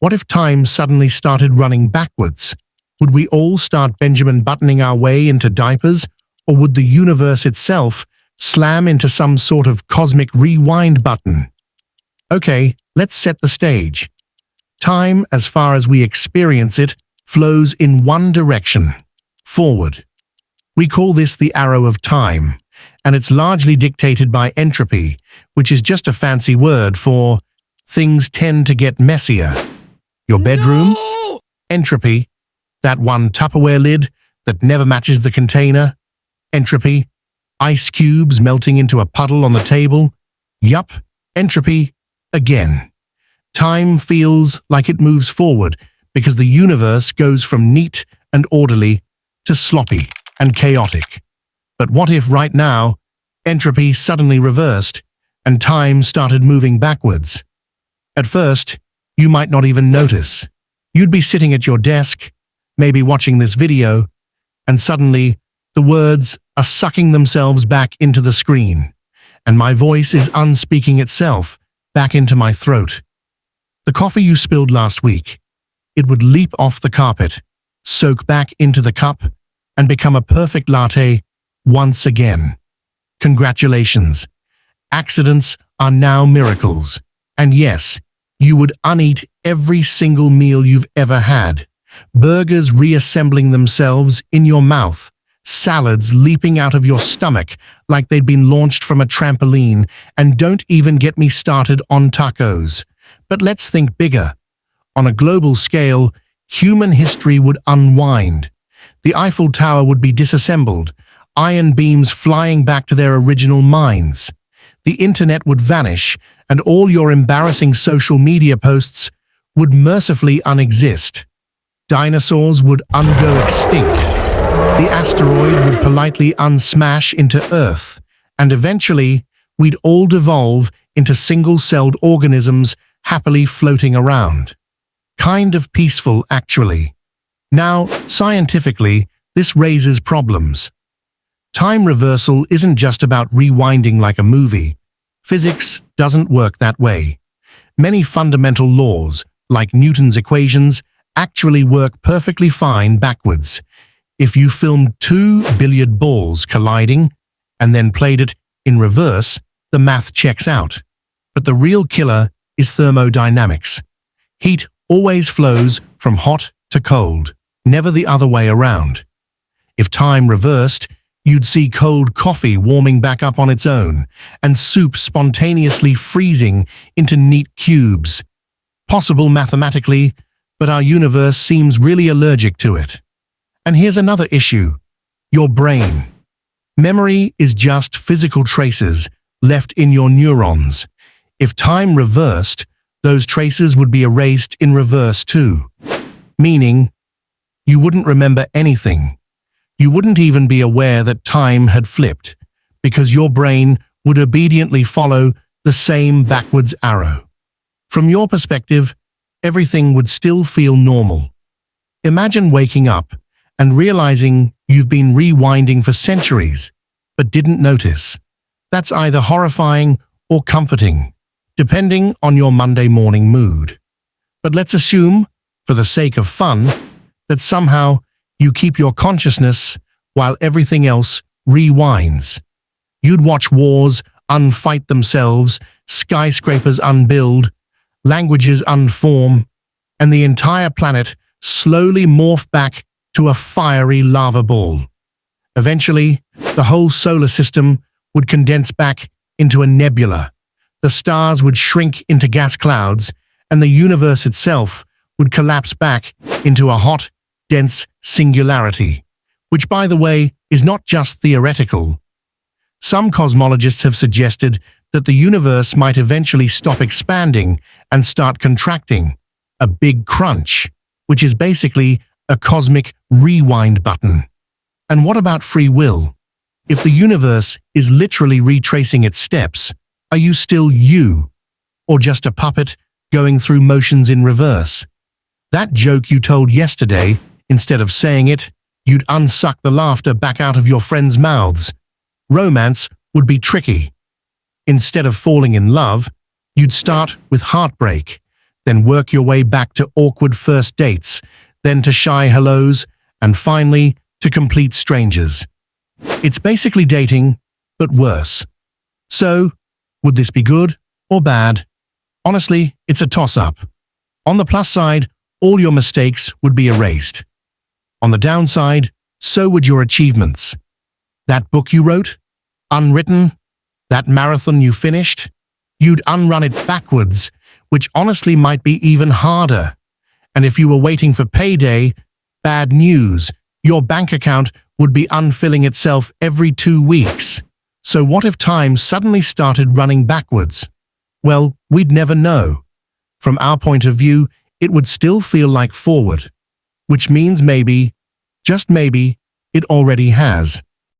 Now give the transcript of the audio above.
What if time suddenly started running backwards? Would we all start Benjamin buttoning our way into diapers, or would the universe itself slam into some sort of cosmic rewind button? Okay, let's set the stage. Time, as far as we experience it, flows in one direction, forward. We call this the arrow of time, and it's largely dictated by entropy, which is just a fancy word for things tend to get messier. Your bedroom? No! Entropy. That one Tupperware lid that never matches the container? Entropy. Ice cubes melting into a puddle on the table? Yup, entropy again. Time feels like it moves forward because the universe goes from neat and orderly to sloppy and chaotic. But what if right now, entropy suddenly reversed and time started moving backwards? At first, you might not even notice. You'd be sitting at your desk, maybe watching this video, and suddenly the words are sucking themselves back into the screen, and my voice is unspeaking itself back into my throat. The coffee you spilled last week, it would leap off the carpet, soak back into the cup, and become a perfect latte once again. Congratulations. Accidents are now miracles. And yes, you would uneat every single meal you've ever had. Burgers reassembling themselves in your mouth, salads leaping out of your stomach like they'd been launched from a trampoline, and don't even get me started on tacos. But let's think bigger. On a global scale, human history would unwind. The Eiffel Tower would be disassembled, iron beams flying back to their original mines. The internet would vanish, and all your embarrassing social media posts would mercifully unexist. Dinosaurs would go extinct. The asteroid would politely unsmash into Earth, and eventually we'd all devolve into single-celled organisms happily floating around. Kind of peaceful, actually. Now, scientifically, this raises problems. Time reversal isn't just about rewinding like a movie. Physics doesn't work that way. Many fundamental laws, like Newton's equations, actually work perfectly fine backwards. If you filmed 2 billiard balls colliding and then played it in reverse, the math checks out. But the real killer is thermodynamics. Heat always flows from hot to cold, never the other way around. If time reversed, you'd see cold coffee warming back up on its own, and soup spontaneously freezing into neat cubes. Possible mathematically, but our universe seems really allergic to it. And here's another issue: your brain. Memory is just physical traces left in your neurons. If time reversed, those traces would be erased in reverse too. Meaning, you wouldn't remember anything. You wouldn't even be aware that time had flipped, because your brain would obediently follow the same backwards arrow. From your perspective, everything would still feel normal. Imagine waking up and realizing you've been rewinding for centuries, but didn't notice. That's either horrifying or comforting, depending on your Monday morning mood. But let's assume, for the sake of fun, that somehow you keep your consciousness while everything else rewinds. You'd watch wars unfight themselves, skyscrapers unbuild, languages unform, and the entire planet slowly morph back to a fiery lava ball. Eventually, the whole solar system would condense back into a nebula. The stars would shrink into gas clouds, and the universe itself would collapse back into a hot, dense singularity, which, by the way, is not just theoretical. Some cosmologists have suggested that the universe might eventually stop expanding and start contracting, a big crunch, which is basically a cosmic rewind button. And what about free will? If the universe is literally retracing its steps, are you still you, or just a puppet going through motions in reverse? That joke you told yesterday, instead of saying it, you'd unsuck the laughter back out of your friends' mouths. Romance would be tricky. Instead of falling in love, you'd start with heartbreak, then work your way back to awkward first dates, then to shy hellos, and finally to complete strangers. It's basically dating, but worse. So, would this be good or bad? Honestly, it's a toss-up. On the plus side, all your mistakes would be erased. On the downside, so would your achievements. That book you wrote? Unwritten? That marathon you finished? You'd unrun it backwards, which honestly might be even harder. And if you were waiting for payday, bad news, your bank account would be unfilling itself every 2 weeks. So what if time suddenly started running backwards? Well, we'd never know. From our point of view, it would still feel like forward, which means maybe, just maybe, it already has.